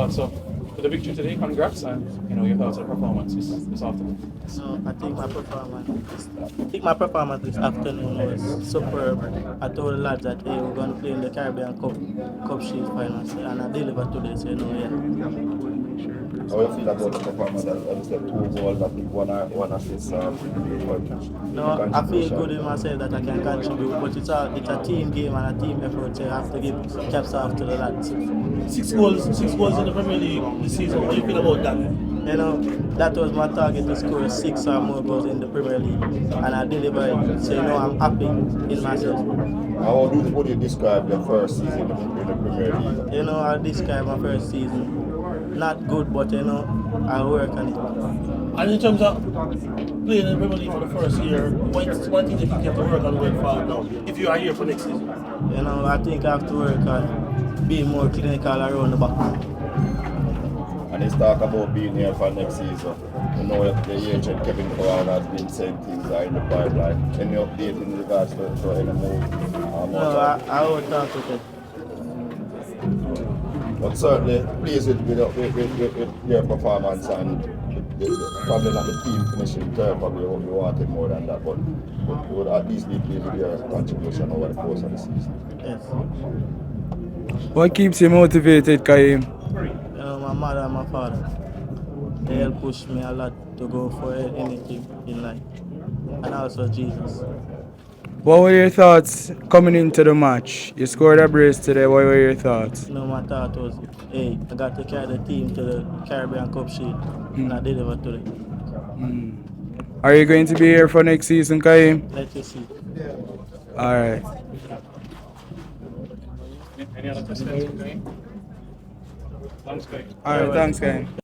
thoughts of the victory today? Congrats, and your thoughts on the performance this afternoon. So I think my performance this afternoon was superb. I told the lads that hey, we're going to play in the Caribbean Cup Shield finals, and I delivered today. So yeah. How you feel about the performance? As the 2 goals, I think one assist. No, I feel good in myself that I can contribute, but it's a team game and a team effort. So I have to give caps off to the lads. 6 goals in the Premier League this season. How do you feel about that? That was my target to score 6 or more goals in the Premier League, and I delivered it. So I'm happy in myself. How would you describe your first season in the Premier League? I describe my first season not good, but I work on it. And in terms of playing in the Premier League for the first year, one thing that you have to work on going forward now, if you are here for next season? I think I have to work on being more clinical around the back. And let's talk about being here for next season. The agent Kevin Cowan has been saying things are in the pipeline. Any update in regards to any move? No, I won't talk with it. But certainly pleased with your performance, and probably not the team finishing third, probably we wanted more than that, but we would at least be pleased with your contribution over the course of the season. Yes. What keeps you motivated, Kaheim? My mother and my father, they help push me a lot to go for anything in life. And also Jesus. What were your thoughts coming into the match? You scored a brace today. What were your thoughts? My thought was, hey, I got to carry the team to the Caribbean Cup Shield, and I delivered today. Are you going to be here for next season, Kaheim? Let you see. All right. Any other questions? Thanks, Craig. All right, thanks, Kaheim.